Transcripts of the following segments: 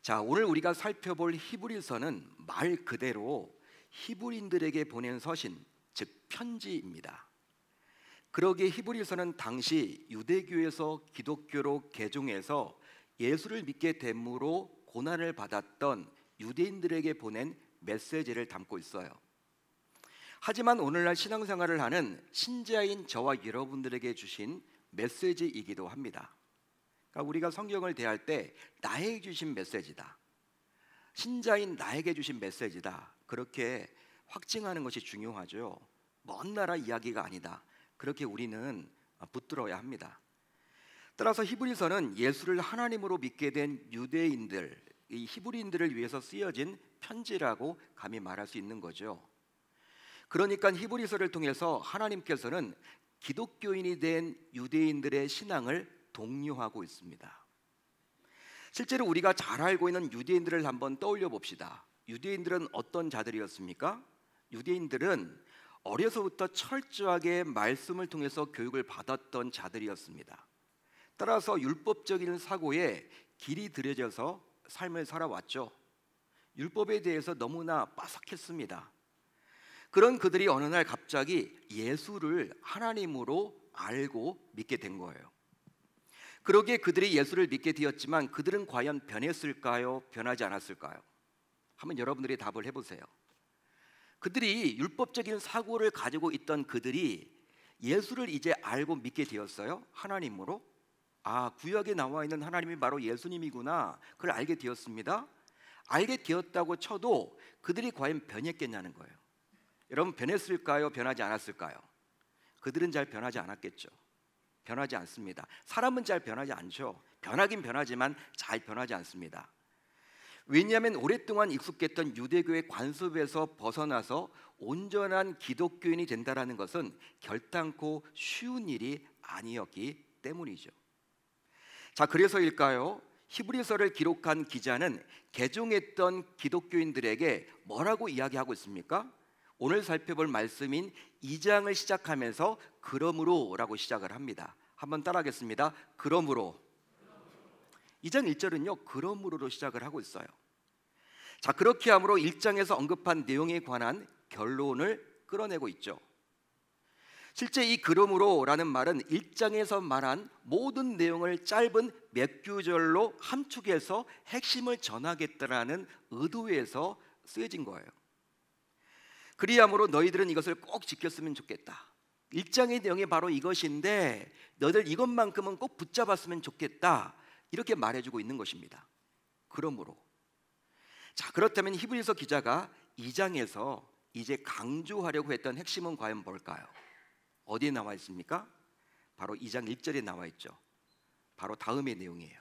자, 오늘 우리가 살펴볼 히브리서는 말 그대로 히브리인들에게 보낸 서신, 즉 편지입니다. 그러기에 히브리서는 당시 유대교에서 기독교로 개종해서 예수를 믿게 됨으로 고난을 받았던 유대인들에게 보낸 메시지를 담고 있어요. 하지만 오늘날 신앙생활을 하는 신자인 저와 여러분들에게 주신 메시지이기도 합니다. 그러니까 우리가 성경을 대할 때 나에게 주신 메시지다, 신자인 나에게 주신 메시지다, 그렇게 확증하는 것이 중요하죠. 먼 나라 이야기가 아니다, 그렇게 우리는 붙들어야 합니다. 따라서 히브리서는 예수를 하나님으로 믿게 된 유대인들, 이 히브리인들을 위해서 쓰여진 편지라고 감히 말할 수 있는 거죠. 그러니까 히브리서를 통해서 하나님께서는 기독교인이 된 유대인들의 신앙을 독려하고 있습니다. 실제로 우리가 잘 알고 있는 유대인들을 한번 떠올려 봅시다. 유대인들은 어떤 자들이었습니까? 유대인들은 어려서부터 철저하게 말씀을 통해서 교육을 받았던 자들이었습니다. 따라서 율법적인 사고에 길이 들여져서 삶을 살아왔죠. 율법에 대해서 너무나 빠삭했습니다. 그런 그들이 어느 날 갑자기 예수를 하나님으로 알고 믿게 된 거예요. 그러기에 그들이 예수를 믿게 되었지만 그들은 과연 변했을까요? 변하지 않았을까요? 한번 여러분들이 답을 해보세요. 그들이 율법적인 사고를 가지고 있던 그들이 예수를 이제 알고 믿게 되었어요? 하나님으로? 아, 구약에 나와 있는 하나님이 바로 예수님이구나, 그걸 알게 되었습니다. 알게 되었다고 쳐도 그들이 과연 변했겠냐는 거예요. 여러분, 변했을까요? 변하지 않았을까요? 그들은 잘 변하지 않았겠죠. 변하지 않습니다. 사람은 잘 변하지 않죠. 변하긴 변하지만 잘 변하지 않습니다. 왜냐하면 오랫동안 익숙했던 유대교의 관습에서 벗어나서 온전한 기독교인이 된다는 것은 결단코 쉬운 일이 아니었기 때문이죠. 자, 그래서일까요? 히브리서를 기록한 기자는 개종했던 기독교인들에게 뭐라고 이야기하고 있습니까? 오늘 살펴볼 말씀인 2장을 시작하면서 그러므로 라고 시작을 합니다. 한번 따라하겠습니다. 그러므로. 2장 1절은요 그러므로로 시작을 하고 있어요. 자, 그렇게 함으로 1장에서 언급한 내용에 관한 결론을 끌어내고 있죠. 실제 이 그러므로라는 말은 1장에서 말한 모든 내용을 짧은 몇 구절로 함축해서 핵심을 전하겠다라는 의도에서 쓰여진 거예요. 그리하므로 너희들은 이것을 꼭 지켰으면 좋겠다. 1장의 내용이 바로 이것인데 너희들 이것만큼은 꼭 붙잡았으면 좋겠다, 이렇게 말해주고 있는 것입니다. 그러므로. 자, 그렇다면 히브리서 기자가 2장에서 이제 강조하려고 했던 핵심은 과연 뭘까요? 어디에 나와 있습니까? 바로 2장 1절에 나와 있죠. 바로 다음의 내용이에요.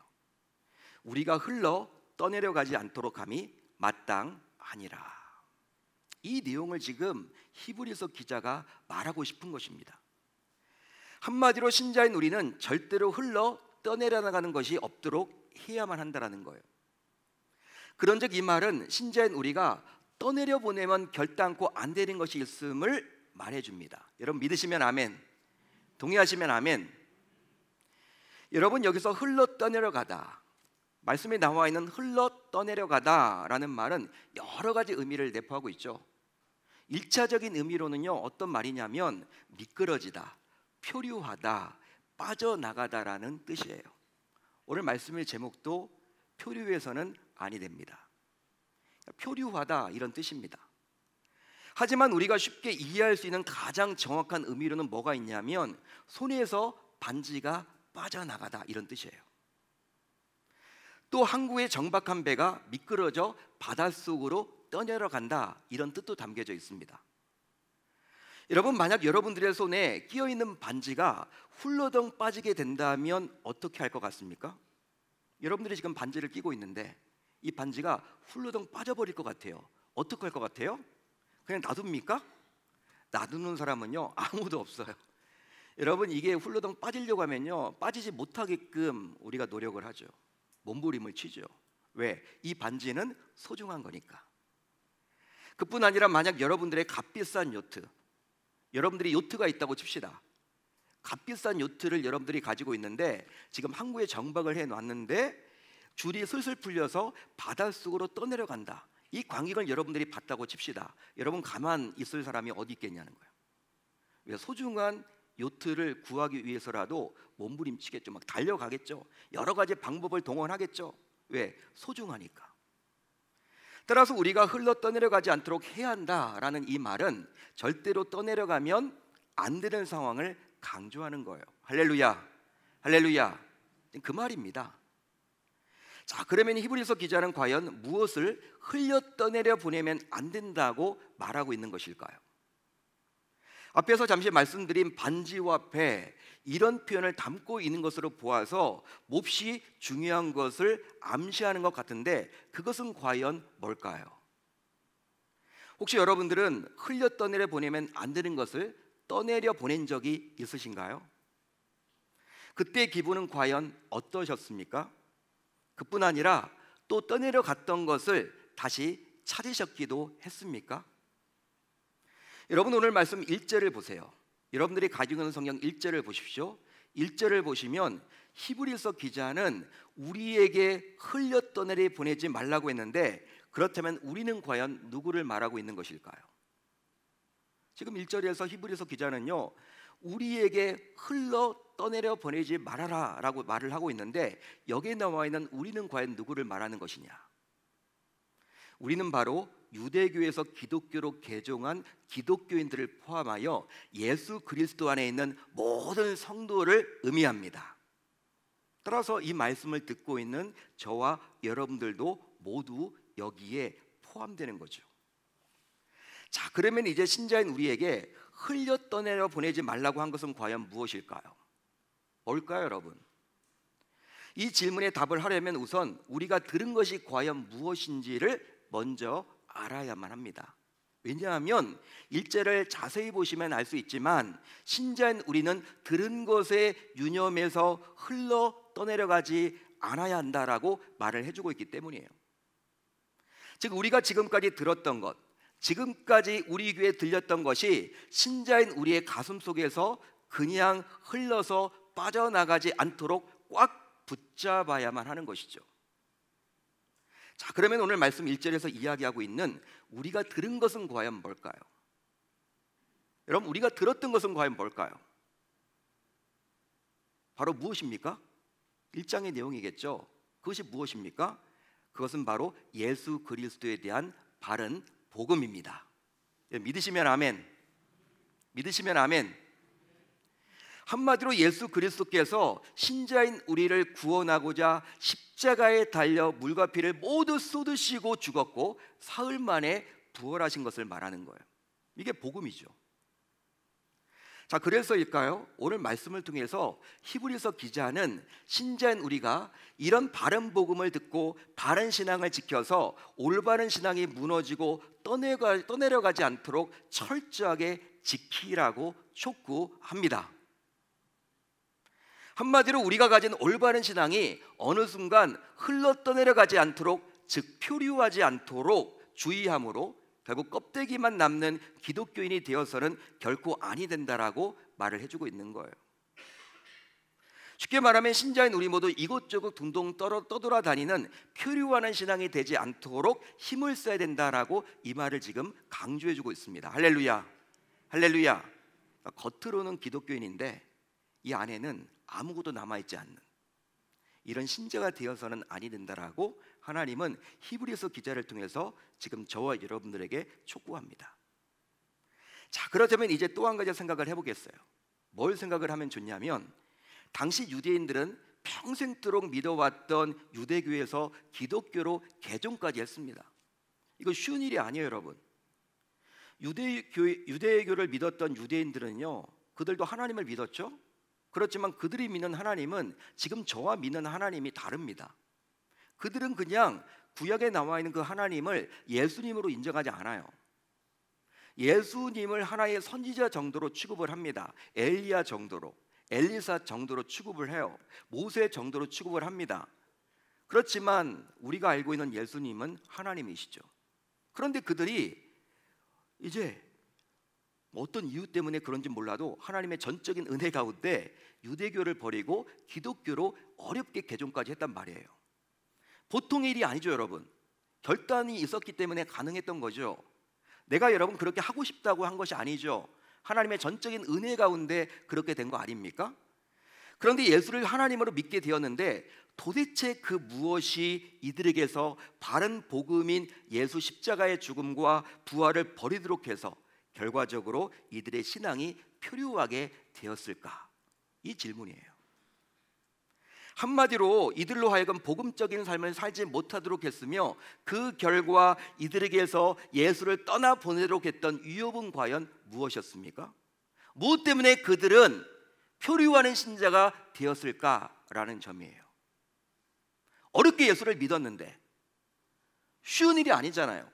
우리가 흘러 떠내려가지 않도록 함이 마땅하니라. 이 내용을 지금 히브리서 기자가 말하고 싶은 것입니다. 한마디로 신자인 우리는 절대로 흘러 떠내려나가는 것이 없도록 해야만 한다는 거예요. 그런즉 이 말은 신자인 우리가 떠내려 보내면 결단코 안 되는 것이 있음을 말해줍니다. 여러분 믿으시면 아멘, 동의하시면 아멘. 여러분, 여기서 흘러 떠내려가다, 말씀에 나와 있는 흘러 떠내려가다라는 말은 여러 가지 의미를 내포하고 있죠. 1차적인 의미로는요 어떤 말이냐면 미끄러지다, 표류하다, 빠져나가다라는 뜻이에요. 오늘 말씀의 제목도 표류해서는 아니 됩니다. 표류하다, 이런 뜻입니다. 하지만 우리가 쉽게 이해할 수 있는 가장 정확한 의미로는 뭐가 있냐면 손에서 반지가 빠져나가다, 이런 뜻이에요. 또 항구의 정박한 배가 미끄러져 바닷속으로 떠내려간다, 이런 뜻도 담겨져 있습니다. 여러분, 만약 여러분들의 손에 끼어있는 반지가 훌러덩 빠지게 된다면 어떻게 할 것 같습니까? 여러분들이 지금 반지를 끼고 있는데 이 반지가 훌러덩 빠져버릴 것 같아요. 어떻게 할 것 같아요? 그냥 놔둡니까? 놔두는 사람은요 아무도 없어요. 여러분, 이게 훌러덩 빠지려고 하면요 빠지지 못하게끔 우리가 노력을 하죠. 몸부림을 치죠. 왜? 이 반지는 소중한 거니까. 그뿐 아니라 만약 여러분들의 값비싼 요트, 여러분들이 요트가 있다고 칩시다. 값비싼 요트를 여러분들이 가지고 있는데 지금 항구에 정박을 해놨는데 줄이 슬슬 풀려서 바닷속으로 떠내려간다. 이 광경을 여러분들이 봤다고 칩시다. 여러분 가만 있을 사람이 어디 있겠냐는 거예요. 왜? 소중한 요트를 구하기 위해서라도 몸부림치겠죠. 막 달려가겠죠. 여러 가지 방법을 동원하겠죠. 왜? 소중하니까. 따라서 우리가 흘러 떠내려가지 않도록 해야 한다라는 이 말은 절대로 떠내려가면 안 되는 상황을 강조하는 거예요. 할렐루야, 할렐루야. 그 말입니다. 자, 그러면 히브리서 기자는 과연 무엇을 흘려 떠내려 보내면 안 된다고 말하고 있는 것일까요? 앞에서 잠시 말씀드린 반지와 배, 이런 표현을 담고 있는 것으로 보아서 몹시 중요한 것을 암시하는 것 같은데, 그것은 과연 뭘까요? 혹시 여러분들은 흘려 떠내려 보내면 안 되는 것을 떠내려 보낸 적이 있으신가요? 그때 기분은 과연 어떠셨습니까? 그뿐 아니라 또 떠내려 갔던 것을 다시 찾으셨기도 했습니까? 여러분, 오늘 말씀 1절을 보세요. 여러분들이 가지고 있는 성경 1절을 보십시오. 1절을 보시면 히브리서 기자는 우리에게 흘려 떠내려 보내지 말라고 했는데, 그렇다면 우리는 과연 누구를 말하고 있는 것일까요? 지금 1절에서 히브리서 기자는요, 우리에게 흘러 떠내려 보내지 말아라 라고 말을 하고 있는데, 여기에 나와 있는 우리는 과연 누구를 말하는 것이냐? 우리는 바로 유대교에서 기독교로 개종한 기독교인들을 포함하여 예수 그리스도 안에 있는 모든 성도를 의미합니다. 따라서 이 말씀을 듣고 있는 저와 여러분들도 모두 여기에 포함되는 거죠. 자, 그러면 이제 신자인 우리에게 흘려 떠내려 보내지 말라고 한 것은 과연 무엇일까요? 뭘까요, 여러분? 이 질문에 답을 하려면 우선 우리가 들은 것이 과연 무엇인지를 먼저 알아야만 합니다. 왜냐하면 1절을 자세히 보시면 알 수 있지만, 신자인 우리는 들은 것에 유념해서 흘러 떠내려가지 않아야 한다라고 말을 해주고 있기 때문이에요. 즉, 우리가 지금까지 들었던 것, 지금까지 우리 귀에 들렸던 것이 신자인 우리의 가슴 속에서 그냥 흘러서 빠져나가지 않도록 꽉 붙잡아야만 하는 것이죠. 자, 그러면 오늘 말씀 1절에서 이야기하고 있는 우리가 들은 것은 과연 뭘까요? 여러분, 우리가 들었던 것은 과연 뭘까요? 바로 무엇입니까? 1장의 내용이겠죠. 그것이 무엇입니까? 그것은 바로 예수 그리스도에 대한 바른 복음입니다. 믿으시면 아멘. 믿으시면 아멘. 한마디로 예수 그리스도께서 신자인 우리를 구원하고자 십자가에 달려 물과 피를 모두 쏟으시고 죽었고 사흘 만에 부활하신 것을 말하는 거예요. 이게 복음이죠. 자, 그래서일까요? 오늘 말씀을 통해서 히브리서 기자는 신자인 우리가 이런 바른 복음을 듣고 바른 신앙을 지켜서 올바른 신앙이 무너지고 떠내려가지 않도록 철저하게 지키라고 촉구합니다. 한마디로 우리가 가진 올바른 신앙이 어느 순간 흘러 떠내려가지 않도록, 즉 표류하지 않도록 주의함으로 결국 껍데기만 남는 기독교인이 되어서는 결코 아니 된다라고 말을 해주고 있는 거예요. 쉽게 말하면 신자인 우리 모두 이곳저곳 둥둥 떠돌아다니는 표류하는 신앙이 되지 않도록 힘을 써야 된다라고 이 말을 지금 강조해주고 있습니다. 할렐루야, 할렐루야. 겉으로는 기독교인인데 이 안에는 아무것도 남아있지 않는 이런 신자가 되어서는 아니 된다라고 하나님은 히브리서 기자를 통해서 지금 저와 여러분들에게 촉구합니다. 자, 그렇다면 이제 또 한 가지 생각을 해보겠어요. 뭘 생각을 하면 좋냐면, 당시 유대인들은 평생도록 믿어왔던 유대교에서 기독교로 개종까지 했습니다. 이거 쉬운 일이 아니에요, 여러분. 유대교를 믿었던 유대인들은요, 그들도 하나님을 믿었죠. 그렇지만 그들이 믿는 하나님은 지금 저와 믿는 하나님이 다릅니다. 그들은 그냥 구약에 나와 있는 그 하나님을 예수님으로 인정하지 않아요. 예수님을 하나의 선지자 정도로 취급을 합니다. 엘리야 정도로, 엘리사 정도로 취급을 해요. 모세 정도로 취급을 합니다. 그렇지만 우리가 알고 있는 예수님은 하나님이시죠. 그런데 그들이 이제 어떤 이유 때문에 그런지 몰라도 하나님의 전적인 은혜 가운데 유대교를 버리고 기독교로 어렵게 개종까지 했단 말이에요. 보통의 일이 아니죠, 여러분. 결단이 있었기 때문에 가능했던 거죠. 내가 여러분 그렇게 하고 싶다고 한 것이 아니죠. 하나님의 전적인 은혜 가운데 그렇게 된 거 아닙니까? 그런데 예수를 하나님으로 믿게 되었는데 도대체 그 무엇이 이들에게서 바른 복음인 예수 십자가의 죽음과 부활을 버리도록 해서 결과적으로 이들의 신앙이 표류하게 되었을까? 이 질문이에요. 한마디로 이들로 하여금 복음적인 삶을 살지 못하도록 했으며 그 결과 이들에게서 예수를 떠나보내도록 했던 위협은 과연 무엇이었습니까? 무엇 때문에 그들은 표류하는 신자가 되었을까라는 점이에요. 어렵게 예수를 믿었는데 쉬운 일이 아니잖아요.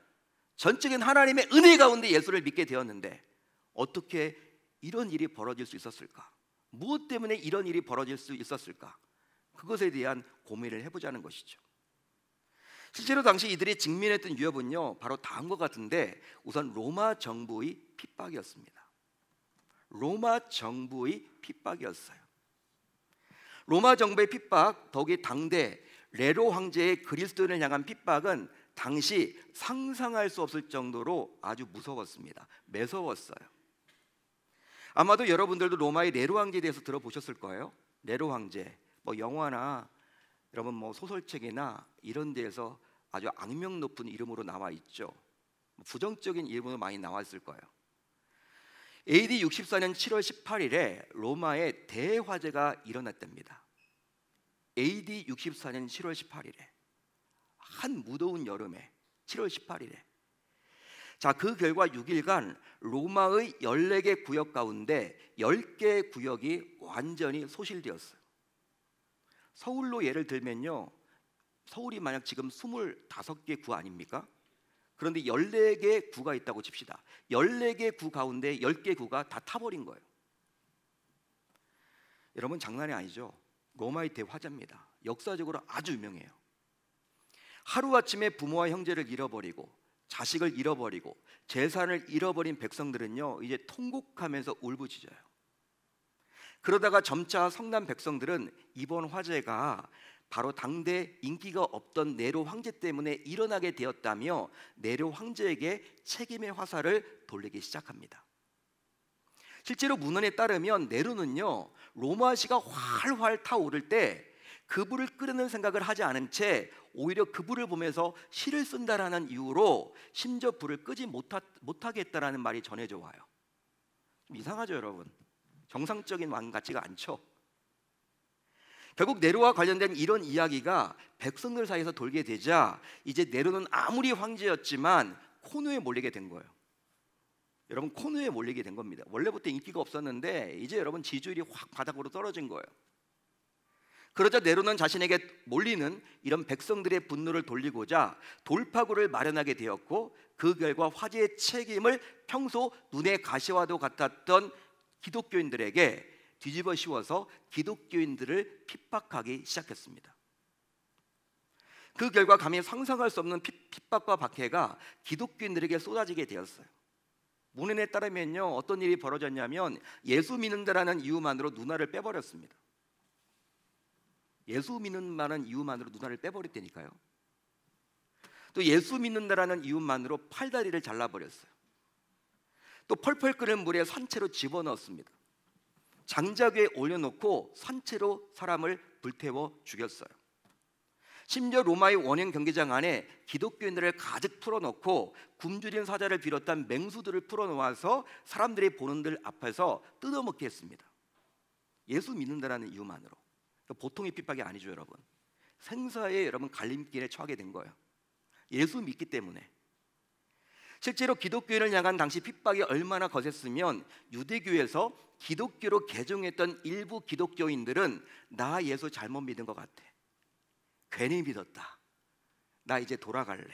전적인 하나님의 은혜 가운데 예수를 믿게 되었는데 어떻게 이런 일이 벌어질 수 있었을까? 무엇 때문에 이런 일이 벌어질 수 있었을까? 그것에 대한 고민을 해보자는 것이죠. 실제로 당시 이들이 직면했던 위협은요, 바로 다음과 같은데 우선 로마 정부의 핍박이었습니다. 로마 정부의 핍박이었어요. 로마 정부의 핍박, 더욱이 당대 네로 황제의 그리스도인을 향한 핍박은 당시 상상할 수 없을 정도로 아주 무서웠습니다. 매서웠어요. 아마도 여러분들도 로마의 네로 황제에 대해서 들어보셨을 거예요. 네로 황제, 영화나 여러분 소설책이나 이런 데에서 아주 악명 높은 이름으로 나와 있죠. 부정적인 이름으로 많이 나와 있을 거예요. AD 64년 7월 18일에 로마에 대화재가 일어났답니다. AD 64년 7월 18일에 한 무더운 여름에 7월 18일에 자, 그 결과 6일간 로마의 14개 구역 가운데 10개 구역이 완전히 소실되었어요. 서울로 예를 들면요, 서울이 만약 지금 25개 구 아닙니까? 그런데 14개 구가 있다고 칩시다. 14개 구 가운데 10개 구가 다 타버린 거예요. 여러분 장난이 아니죠. 로마의 대화재입니다. 역사적으로 아주 유명해요. 하루아침에 부모와 형제를 잃어버리고 자식을 잃어버리고 재산을 잃어버린 백성들은요, 이제 통곡하면서 울부짖어요. 그러다가 점차 성난 백성들은 이번 화재가 바로 당대 인기가 없던 네로 황제 때문에 일어나게 되었다며 네로 황제에게 책임의 화살을 돌리기 시작합니다. 실제로 문헌에 따르면 네로는요, 로마시가 활활 타오를 때 그 불을 끄려는 생각을 하지 않은 채 오히려 그 불을 보면서 시를 쓴다라는 이유로 심지어 불을 끄지 못하겠다라는 말이 전해져 와요. 좀 이상하죠, 여러분? 정상적인 왕 같지가 않죠. 결국 네로와 관련된 이런 이야기가 백성들 사이에서 돌게 되자 이제 네로는 아무리 황제였지만 코너에 몰리게 된 거예요. 여러분, 코너에 몰리게 된 겁니다. 원래부터 인기가 없었는데 이제 여러분 지지율이 확 바닥으로 떨어진 거예요. 그러자 네로는 자신에게 몰리는 이런 백성들의 분노를 돌리고자 돌파구를 마련하게 되었고 그 결과 화재의 책임을 평소 눈의 가시와도 같았던 기독교인들에게 뒤집어 씌워서 기독교인들을 핍박하기 시작했습니다. 그 결과 감히 상상할 수 없는 핍박과 박해가 기독교인들에게 쏟아지게 되었어요. 문헌에 따르면요, 어떤 일이 벌어졌냐면 예수 믿는다라는 이유만으로 누나를 빼버렸습니다. 예수 믿는다는 이유만으로 누나를 빼버렸다니까요. 또 예수 믿는다라는 이유만으로 팔다리를 잘라버렸어요. 또 펄펄 끓는 물에 산채로 집어넣었습니다. 장작 위에 올려놓고 산채로 사람을 불태워 죽였어요. 심지어 로마의 원형 경기장 안에 기독교인들을 가득 풀어놓고 굶주린 사자를 비롯한 맹수들을 풀어놓아서 사람들이 보는 들 앞에서 뜯어먹게 했습니다. 예수 믿는다라는 이유만으로. 보통의 핍박이 아니죠, 여러분. 생사의 여러분 갈림길에 처하게 된 거예요. 예수 믿기 때문에. 실제로 기독교인을 향한 당시 핍박이 얼마나 거셌으면 유대교에서 기독교로 개종했던 일부 기독교인들은 나 예수 잘못 믿은 것 같아, 괜히 믿었다, 나 이제 돌아갈래,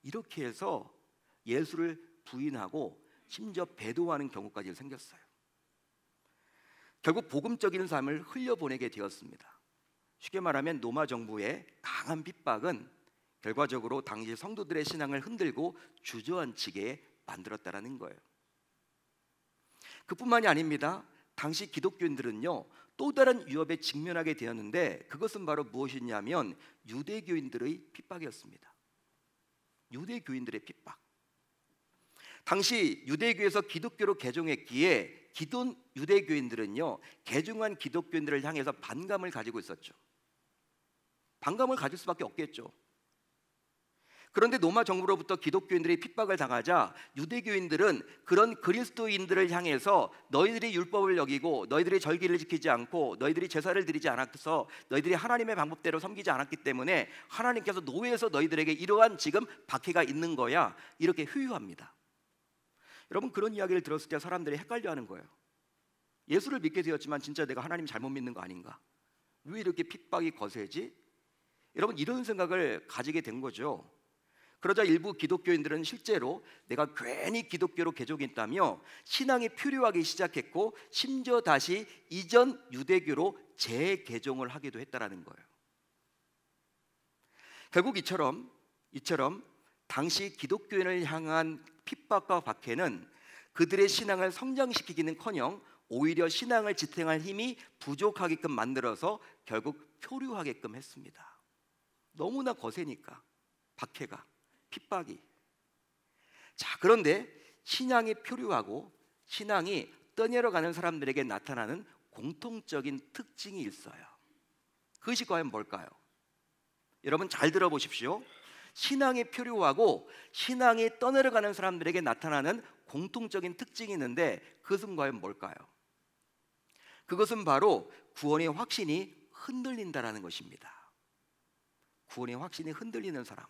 이렇게 해서 예수를 부인하고 심지어 배도하는 경우까지 생겼어요. 결국 복음적인 삶을 흘려보내게 되었습니다. 쉽게 말하면 로마 정부의 강한 핍박은 결과적으로 당시 성도들의 신앙을 흔들고 주저앉히게 만들었다라는 거예요. 그뿐만이 아닙니다. 당시 기독교인들은요, 또 다른 위협에 직면하게 되었는데 그것은 바로 무엇이냐면 유대교인들의 핍박이었습니다. 유대교인들의 핍박. 당시 유대교에서 기독교로 개종했기에 기존 유대교인들은요, 개종한 기독교인들을 향해서 반감을 가지고 있었죠. 반감을 가질 수밖에 없겠죠. 그런데 로마 정부로부터 기독교인들이 핍박을 당하자 유대교인들은 그런 그리스도인들을 향해서 너희들이 율법을 여기고 너희들이 절기를 지키지 않고 너희들이 제사를 드리지 않아서 너희들이 하나님의 방법대로 섬기지 않았기 때문에 하나님께서 노예에서 너희들에게 이러한 지금 박해가 있는 거야, 이렇게 회유합니다. 여러분, 그런 이야기를 들었을 때 사람들이 헷갈려하는 거예요. 예수를 믿게 되었지만 진짜 내가 하나님 잘못 믿는 거 아닌가? 왜 이렇게 핍박이 거세지? 여러분, 이런 생각을 가지게 된 거죠. 그러자 일부 기독교인들은 실제로 내가 괜히 기독교로 개종했다며 신앙이 표류하기 시작했고 심지어 다시 이전 유대교로 재개종을 하기도 했다라는 거예요. 결국 이처럼 당시 기독교인을 향한 핍박과 박해는 그들의 신앙을 성장시키기는커녕 오히려 신앙을 지탱할 힘이 부족하게끔 만들어서 결국 표류하게끔 했습니다. 너무나 거세니까, 박해가, 핍박이. 자, 그런데 신앙이 표류하고 신앙이 떠내려가는 사람들에게 나타나는 공통적인 특징이 있어요. 그것이 과연 뭘까요? 여러분 잘 들어보십시오. 신앙이 표류하고 신앙이 떠내려가는 사람들에게 나타나는 공통적인 특징이 있는데 그것은 과연 뭘까요? 그것은 바로 구원의 확신이 흔들린다라는 것입니다. 구원의 확신이 흔들리는 사람.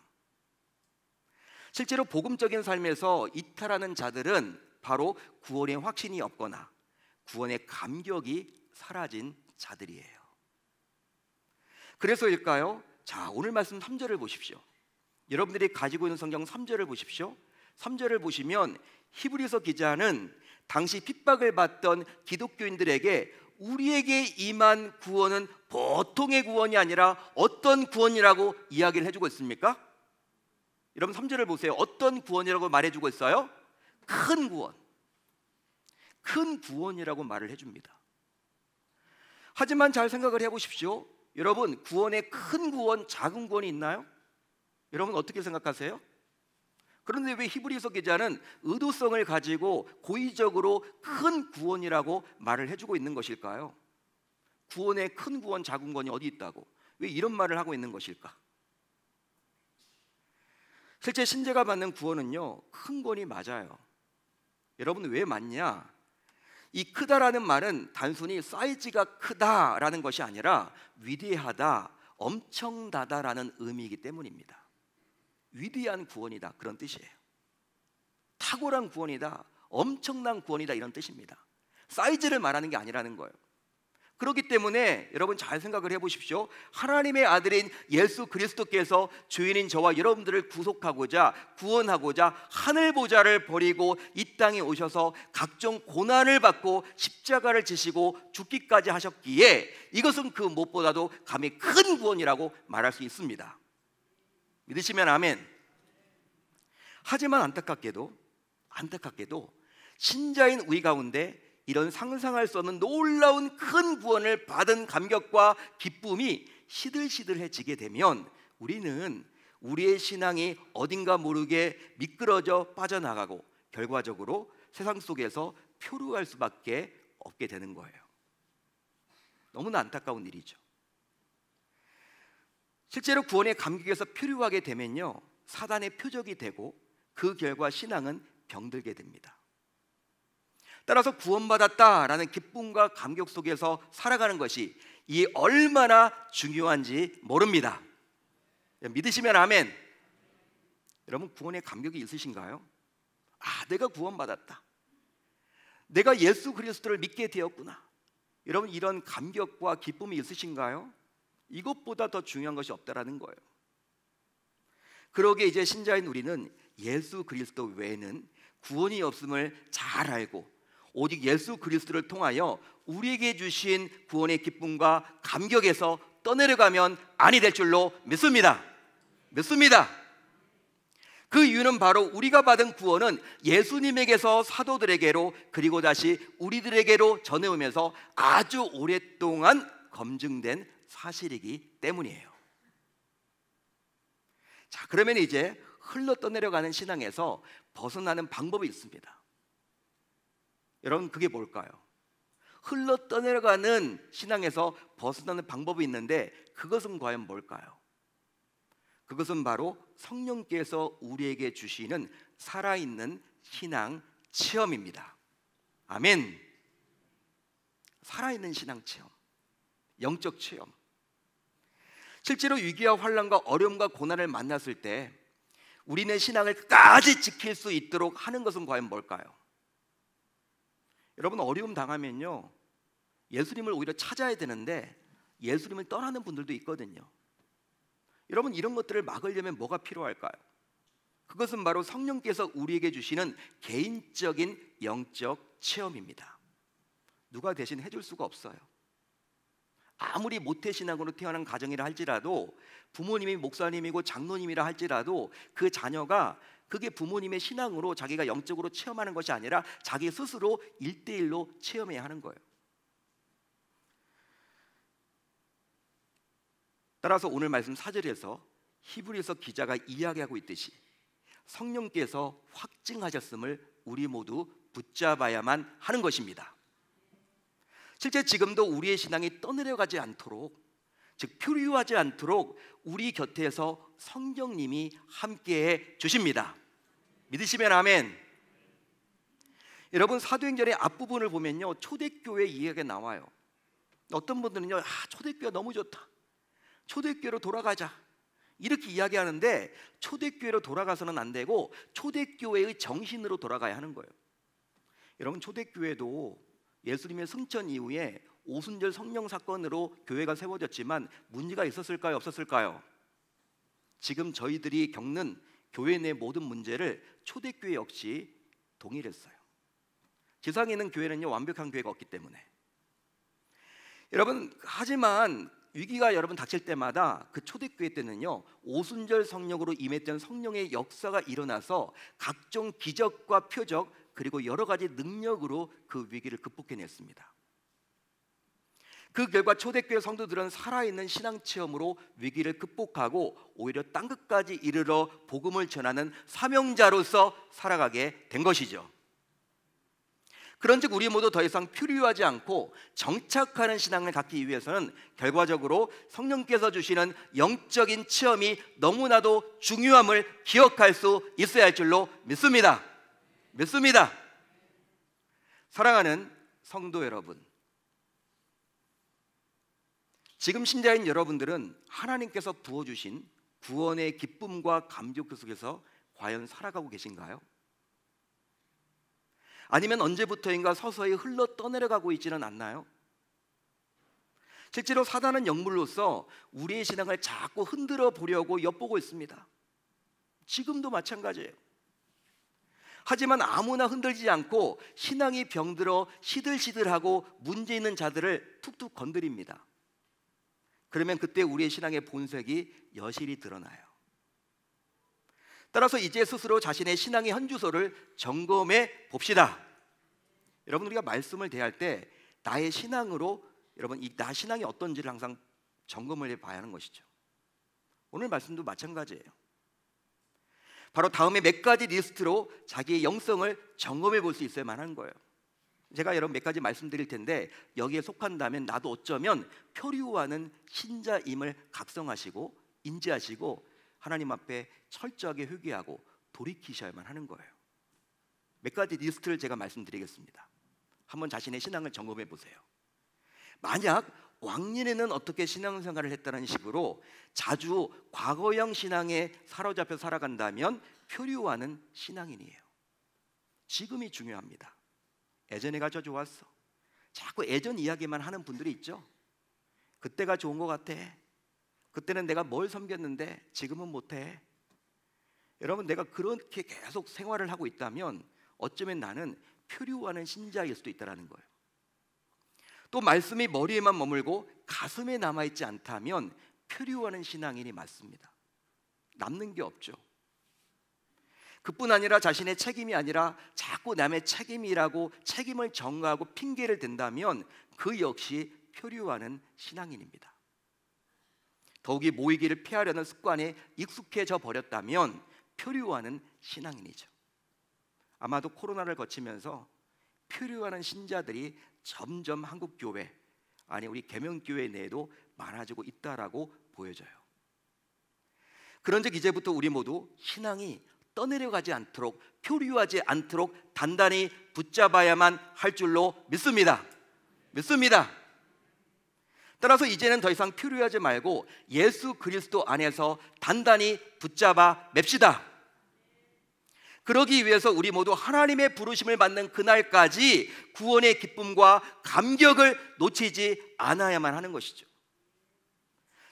실제로 복음적인 삶에서 이탈하는 자들은 바로 구원의 확신이 없거나 구원의 감격이 사라진 자들이에요. 그래서일까요? 자, 오늘 말씀 3절을 보십시오. 여러분들이 가지고 있는 성경 3절을 보십시오. 3절을 보시면 히브리서 기자는 당시 핍박을 받던 기독교인들에게 우리에게 임한 구원은 보통의 구원이 아니라 어떤 구원이라고 이야기를 해주고 있습니까? 여러분 3절을 보세요. 어떤 구원이라고 말해주고 있어요? 큰 구원. 큰 구원이라고 말을 해줍니다. 하지만 잘 생각을 해보십시오. 여러분, 구원에 큰 구원, 작은 구원이 있나요? 여러분 어떻게 생각하세요? 그런데 왜 히브리서 기자는 의도성을 가지고 고의적으로 큰 구원이라고 말을 해주고 있는 것일까요? 구원에 큰 구원, 작은 구원이 어디 있다고? 왜 이런 말을 하고 있는 것일까? 실제 신자가 받는 구원은요, 큰 구원이 맞아요. 여러분 왜 맞냐? 이 크다라는 말은 단순히 사이즈가 크다라는 것이 아니라 위대하다, 엄청나다라는 의미이기 때문입니다. 위대한 구원이다, 그런 뜻이에요. 탁월한 구원이다, 엄청난 구원이다, 이런 뜻입니다. 사이즈를 말하는 게 아니라는 거예요. 그렇기 때문에 여러분 잘 생각을 해보십시오. 하나님의 아들인 예수 그리스도께서 죄인인 저와 여러분들을 구속하고자, 구원하고자 하늘 보좌를 버리고 이 땅에 오셔서 각종 고난을 받고 십자가를 지시고 죽기까지 하셨기에 이것은 그 무엇보다도 감히 큰 구원이라고 말할 수 있습니다. 믿으시면 아멘. 하지만 안타깝게도 신자인 우리 가운데 이런 상상할 수 없는 놀라운 큰 구원을 받은 감격과 기쁨이 시들시들해지게 되면 우리는 우리의 신앙이 어딘가 모르게 미끄러져 빠져나가고 결과적으로 세상 속에서 표류할 수밖에 없게 되는 거예요. 너무나 안타까운 일이죠. 실제로 구원의 감격에서 표류하게 되면요, 사단의 표적이 되고 그 결과 신앙은 병들게 됩니다. 따라서 구원받았다라는 기쁨과 감격 속에서 살아가는 것이 이 얼마나 중요한지 모릅니다. 믿으시면 아멘. 여러분 구원의 감격이 있으신가요? 아, 내가 구원받았다, 내가 예수 그리스도를 믿게 되었구나. 여러분 이런 감격과 기쁨이 있으신가요? 이것보다 더 중요한 것이 없다라는 거예요. 그러기에 이제 신자인 우리는 예수 그리스도 외에는 구원이 없음을 잘 알고 오직 예수 그리스도를 통하여 우리에게 주신 구원의 기쁨과 감격에서 떠내려가면 아니 될 줄로 믿습니다. 그 이유는 바로 우리가 받은 구원은 예수님에게서 사도들에게로 그리고 다시 우리들에게로 전해오면서 아주 오랫동안 검증된 사실이기 때문이에요. 자, 그러면 이제 흘러떠내려가는 신앙에서 벗어나는 방법이 있습니다. 여러분, 그게 뭘까요? 흘러떠내려가는 신앙에서 벗어나는 방법이 있는데 그것은 과연 뭘까요? 그것은 바로 성령께서 우리에게 주시는 살아있는 신앙 체험입니다. 아멘. 살아있는 신앙 체험, 영적 체험. 실제로 위기와 환난과 어려움과 고난을 만났을 때 우리는 신앙을 끝까지 지킬 수 있도록 하는 것은 과연 뭘까요? 여러분, 어려움 당하면요, 예수님을 오히려 찾아야 되는데 예수님을 떠나는 분들도 있거든요. 여러분, 이런 것들을 막으려면 뭐가 필요할까요? 그것은 바로 성령께서 우리에게 주시는 개인적인 영적 체험입니다. 누가 대신 해줄 수가 없어요. 아무리 모태신앙으로 태어난 가정이라 할지라도, 부모님이 목사님이고 장로님이라 할지라도 그 자녀가 그게 부모님의 신앙으로 자기가 영적으로 체험하는 것이 아니라 자기 스스로 1대1로 체험해야 하는 거예요. 따라서 오늘 말씀 4절에서 히브리서 기자가 이야기하고 있듯이 성령께서 확증하셨음을 우리 모두 붙잡아야만 하는 것입니다. 실제 지금도 우리의 신앙이 떠내려가지 않도록, 즉 표류하지 않도록 우리 곁에서 성령님이 함께해 주십니다. 믿으시면 아멘. 여러분, 사도행전의 앞부분을 보면요, 초대교회 이야기가 나와요. 어떤 분들은요, 초대교회 너무 좋다, 초대교회로 돌아가자, 이렇게 이야기하는데 초대교회로 돌아가서는 안 되고 초대교회의 정신으로 돌아가야 하는 거예요. 여러분, 초대교회도 예수님의 승천 이후에 오순절 성령 사건으로 교회가 세워졌지만 문제가 있었을까요? 없었을까요? 지금 저희들이 겪는 교회 내 모든 문제를 초대교회 역시 동일했어요. 지상에 있는 교회는요, 완벽한 교회가 없기 때문에. 여러분, 하지만 위기가 여러분 닥칠 때마다 그 초대교회 때는요, 오순절 성령으로 임했던 성령의 역사가 일어나서 각종 기적과 표적 그리고 여러 가지 능력으로 그 위기를 극복해냈습니다. 그 결과 초대교회 성도들은 살아있는 신앙 체험으로 위기를 극복하고 오히려 땅끝까지 이르러 복음을 전하는 사명자로서 살아가게 된 것이죠. 그런즉 우리 모두 더 이상 표류하지 않고 정착하는 신앙을 갖기 위해서는 결과적으로 성령께서 주시는 영적인 체험이 너무나도 중요함을 기억할 수 있어야 할 줄로 믿습니다. 사랑하는 성도 여러분, 지금 신자인 여러분들은 하나님께서 부어주신 구원의 기쁨과 감격 속에서 과연 살아가고 계신가요? 아니면 언제부터인가 서서히 흘러 떠내려가고 있지는 않나요? 실제로 사단은 영물로서 우리의 신앙을 자꾸 흔들어 보려고 엿보고 있습니다. 지금도 마찬가지예요. 하지만 아무나 흔들지 않고 신앙이 병들어 시들시들하고 문제 있는 자들을 툭툭 건드립니다. 그러면 그때 우리의 신앙의 본색이 여실히 드러나요. 따라서 이제 스스로 자신의 신앙의 현주소를 점검해 봅시다. 여러분, 우리가 말씀을 대할 때 나의 신앙으로 여러분 나 신앙이 어떤지를 항상 점검을 해봐야 하는 것이죠. 오늘 말씀도 마찬가지예요. 바로 다음에 몇 가지 리스트로 자기의 영성을 점검해 볼 수 있어야만 하는 거예요. 제가 여러분 몇 가지 말씀드릴 텐데 여기에 속한다면 나도 어쩌면 표류하는 신자임을 각성하시고 인지하시고 하나님 앞에 철저하게 회개하고 돌이키셔야만 하는 거예요. 몇 가지 리스트를 제가 말씀드리겠습니다. 한번 자신의 신앙을 점검해 보세요. 만약 왕년에는 어떻게 신앙생활을 했다는 식으로 자주 과거형 신앙에 사로잡혀 살아간다면 표류하는 신앙인이에요. 지금이 중요합니다. 예전에가 저 좋았어. 자꾸 예전 이야기만 하는 분들이 있죠. 그때가 좋은 것 같아. 그때는 내가 뭘 섬겼는데 지금은 못해. 여러분, 내가 그렇게 계속 생활을 하고 있다면 어쩌면 나는 표류하는 신자일 수도 있다는 거예요. 또 말씀이 머리에만 머물고 가슴에 남아있지 않다면 표류하는 신앙인이 맞습니다. 남는 게 없죠. 그뿐 아니라 자신의 책임이 아니라 자꾸 남의 책임이라고 책임을 전가하고 핑계를 댄다면 그 역시 표류하는 신앙인입니다. 더욱이 모이기를 피하려는 습관에 익숙해져 버렸다면 표류하는 신앙인이죠. 아마도 코로나를 거치면서 표류하는 신자들이 점점 한국 교회, 아니 우리 계명교회 내에도 많아지고 있다라고 보여져요. 그런즉 이제부터 우리 모두 신앙이 떠내려가지 않도록, 표류하지 않도록 단단히 붙잡아야만 할 줄로 믿습니다. 따라서 이제는 더 이상 표류하지 말고 예수 그리스도 안에서 단단히 붙잡아 맵시다. 그러기 위해서 우리 모두 하나님의 부르심을 받는 그날까지 구원의 기쁨과 감격을 놓치지 않아야만 하는 것이죠.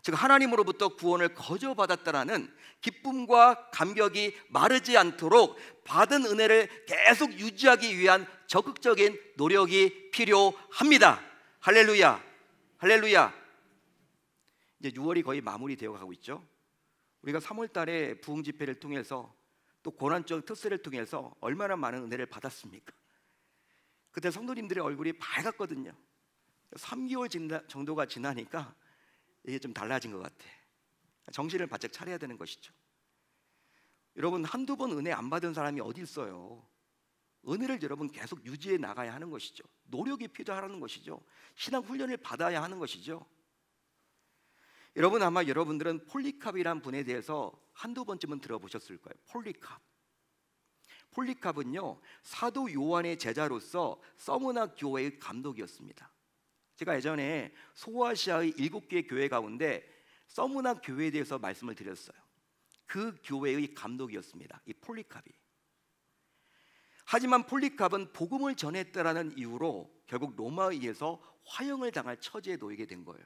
즉 하나님으로부터 구원을 거저받았다라는 기쁨과 감격이 마르지 않도록 받은 은혜를 계속 유지하기 위한 적극적인 노력이 필요합니다. 할렐루야, 할렐루야. 이제 6월이 거의 마무리되어 가고 있죠. 우리가 3월 달에 부흥 집회를 통해서 또 고난적 특세를 통해서 얼마나 많은 은혜를 받았습니까? 그때 성도님들의 얼굴이 밝았거든요. 3개월 정도가 지나니까 이게 좀 달라진 것 같아. 정신을 바짝 차려야 되는 것이죠. 여러분, 한두 번 은혜 안 받은 사람이 어디 있어요? 은혜를 여러분 계속 유지해 나가야 하는 것이죠. 노력이 필요하는 것이죠. 신앙 훈련을 받아야 하는 것이죠. 여러분, 아마 여러분들은 폴리캅이란 분에 대해서 한두 번쯤은 들어보셨을 거예요. 폴리캅은요, 사도 요한의 제자로서 서문화 교회의 감독이었습니다. 제가 예전에 소아시아의 7개의 교회 가운데 서문화 교회에 대해서 말씀을 드렸어요. 그 교회의 감독이었습니다, 이 폴리캅이. 하지만 폴리캅은 복음을 전했다라는 이유로 결국 로마에 의해서 화형을 당할 처지에 놓이게 된 거예요.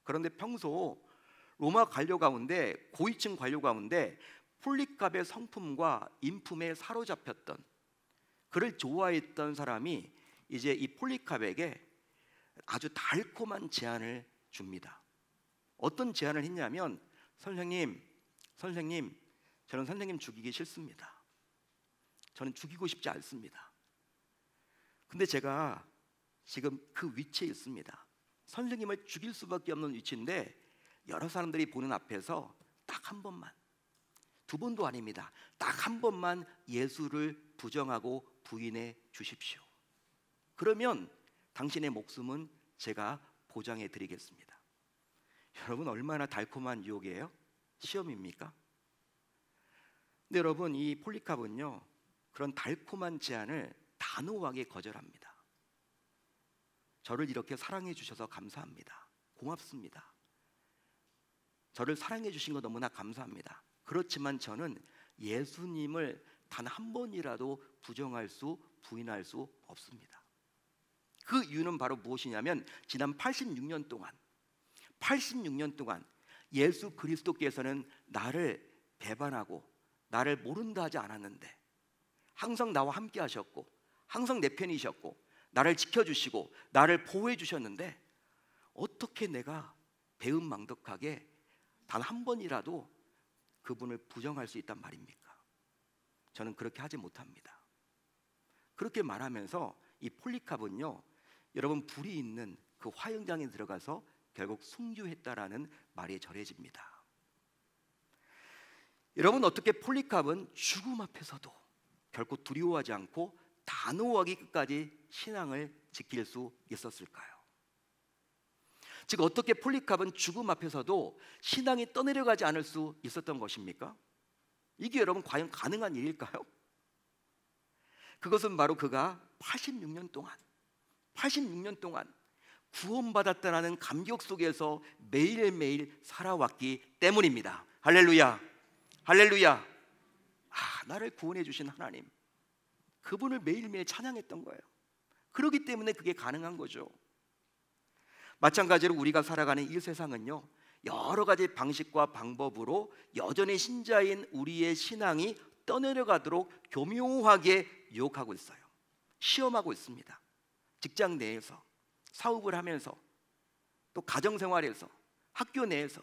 그런데 평소 로마 관료 가운데, 고위층 관료 가운데 폴리캅의 성품과 인품에 사로잡혔던, 그를 좋아했던 사람이 이제 이 폴리캅에게 아주 달콤한 제안을 줍니다. 어떤 제안을 했냐면, 선생님, 저는 선생님 죽이기 싫습니다. 저는 죽이고 싶지 않습니다. 근데 제가 지금 그 위치에 있습니다. 선생님을 죽일 수밖에 없는 위치인데 여러 사람들이 보는 앞에서 딱 한 번만, 두 번도 아닙니다, 딱 한 번만 예수를 부정하고 부인해 주십시오. 그러면 당신의 목숨은 제가 보장해 드리겠습니다. 여러분, 얼마나 달콤한 유혹이에요? 시험입니까? 근데 여러분, 이 폴리캅은요, 그런 달콤한 제안을 단호하게 거절합니다. 저를 이렇게 사랑해 주셔서 감사합니다. 고맙습니다. 저를 사랑해 주신 거 너무나 감사합니다. 그렇지만 저는 예수님을 단 한 번이라도 부정할 수, 부인할 수 없습니다. 그 이유는 바로 무엇이냐면, 지난 86년 동안 예수 그리스도께서는 나를 배반하고 나를 모른다 하지 않았는데 항상 나와 함께 하셨고, 항상 내 편이셨고, 나를 지켜주시고 나를 보호해 주셨는데 어떻게 내가 배은망덕하게 단 한 번이라도 그분을 부정할 수 있단 말입니까? 저는 그렇게 하지 못합니다. 그렇게 말하면서 이 폴리캅은요, 여러분, 불이 있는 그 화형장에 들어가서 결국 순교했다라는 말이 전해집니다. 여러분, 어떻게 폴리캅은 죽음 앞에서도 결코 두려워하지 않고 단호하게 끝까지 신앙을 지킬 수 있었을까요? 즉, 어떻게 폴리캅은 죽음 앞에서도 신앙이 떠내려가지 않을 수 있었던 것입니까? 이게 여러분 과연 가능한 일일까요? 그것은 바로 그가 86년 동안 구원받았다는 감격 속에서 매일매일 살아왔기 때문입니다. 할렐루야, 할렐루야. 나를 구원해 주신 하나님, 그분을 매일매일 찬양했던 거예요. 그렇기 때문에 그게 가능한 거죠. 마찬가지로 우리가 살아가는 이 세상은요, 여러 가지 방식과 방법으로 여전히 신자인 우리의 신앙이 떠내려가도록 교묘하게 유혹하고 있어요. 시험하고 있습니다. 직장 내에서, 사업을 하면서, 또 가정생활에서, 학교 내에서.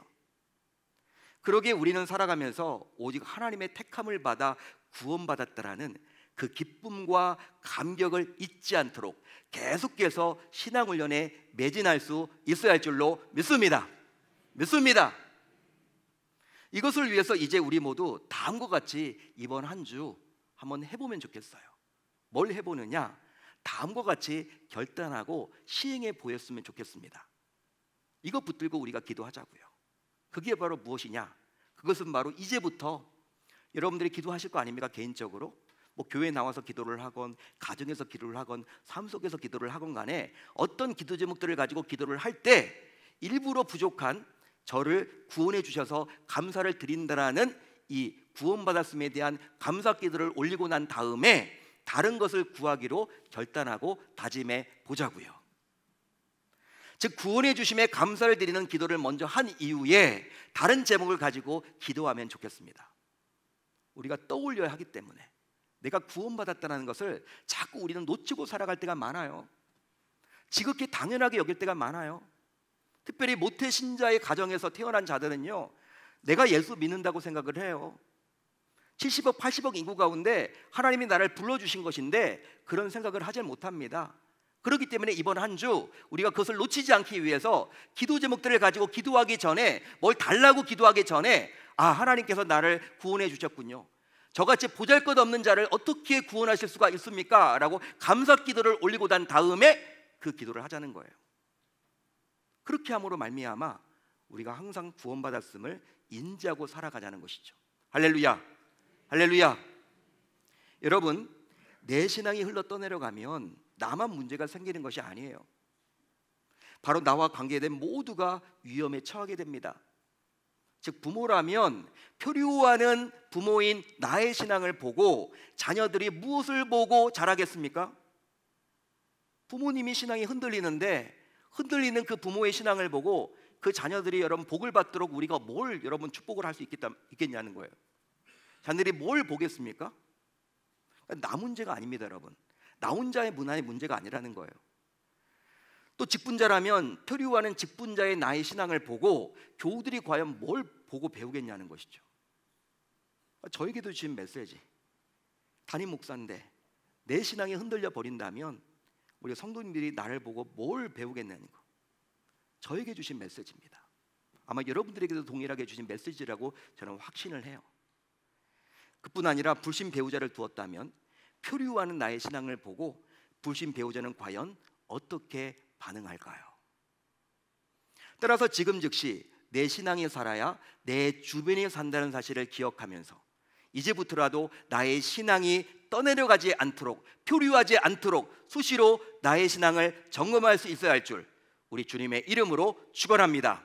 그러기에 우리는 살아가면서 오직 하나님의 택함을 받아 구원받았다라는 그 기쁨과 감격을 잊지 않도록 계속해서 신앙훈련에 매진할 수 있어야 할 줄로 믿습니다. 이것을 위해서 이제 우리 모두 다음과 같이 이번 한 주 한번 해보면 좋겠어요. 뭘 해보느냐? 다음과 같이 결단하고 시행해 보였으면 좋겠습니다. 이거 붙들고 우리가 기도하자고요. 그게 바로 무엇이냐? 그것은 바로 이제부터 여러분들이 기도하실 거 아닙니까? 개인적으로 뭐 교회에 나와서 기도를 하건 가정에서 기도를 하건 삶 속에서 기도를 하건 간에 어떤 기도 제목들을 가지고 기도를 할 때 일부러 부족한 저를 구원해 주셔서 감사를 드린다라는 이 구원받았음에 대한 감사 기도를 올리고 난 다음에 다른 것을 구하기로 결단하고 다짐해 보자고요. 즉 구원해 주심에 감사를 드리는 기도를 먼저 한 이후에 다른 제목을 가지고 기도하면 좋겠습니다. 우리가 떠올려야 하기 때문에 내가 구원받았다는 것을 자꾸 우리는 놓치고 살아갈 때가 많아요. 지극히 당연하게 여길 때가 많아요. 특별히 모태 신자의 가정에서 태어난 자들은요, 내가 예수 믿는다고 생각을 해요. 70억 80억 인구 가운데 하나님이 나를 불러주신 것인데 그런 생각을 하지 못합니다. 그렇기 때문에 이번 한 주 우리가 그것을 놓치지 않기 위해서 기도 제목들을 가지고 기도하기 전에, 뭘 달라고 기도하기 전에, 아, 하나님께서 나를 구원해 주셨군요, 저같이 보잘것없는 자를 어떻게 구원하실 수가 있습니까? 라고 감사 기도를 올리고 난 다음에 그 기도를 하자는 거예요. 그렇게 함으로 말미암아 우리가 항상 구원받았음을 인지하고 살아가자는 것이죠. 할렐루야, 할렐루야. 여러분, 내 신앙이 흘러 떠내려가면 나만 문제가 생기는 것이 아니에요. 바로 나와 관계된 모두가 위험에 처하게 됩니다. 즉 부모라면 표류하는 부모인 나의 신앙을 보고 자녀들이 무엇을 보고 자라겠습니까? 부모님이 신앙이 흔들리는데 흔들리는 그 부모의 신앙을 보고 그 자녀들이 여러분 복을 받도록 우리가 뭘 여러분 축복을 할 수 있겠냐는 거예요. 자녀들이 뭘 보겠습니까? 나 문제가 아닙니다, 여러분. 나 혼자의 문화의 문제가 아니라는 거예요. 또 직분자라면 표류하는 직분자의 나의 신앙을 보고 교우들이 과연 뭘 보고 배우겠냐는 것이죠. 저에게도 주신 메시지, 담임 목사인데 내 신앙이 흔들려 버린다면 우리 성도님들이 나를 보고 뭘 배우겠냐는 거, 저에게 주신 메시지입니다. 아마 여러분들에게도 동일하게 주신 메시지라고 저는 확신을 해요. 그뿐 아니라 불신 배우자를 두었다면 표류하는 나의 신앙을 보고 불신 배우자는 과연 어떻게 반응할까요? 따라서 지금 즉시 내 신앙이 살아야 내 주변이 산다는 사실을 기억하면서 이제부터라도 나의 신앙이 떠내려가지 않도록, 표류하지 않도록 수시로 나의 신앙을 점검할 수 있어야 할 줄 우리 주님의 이름으로 축원합니다.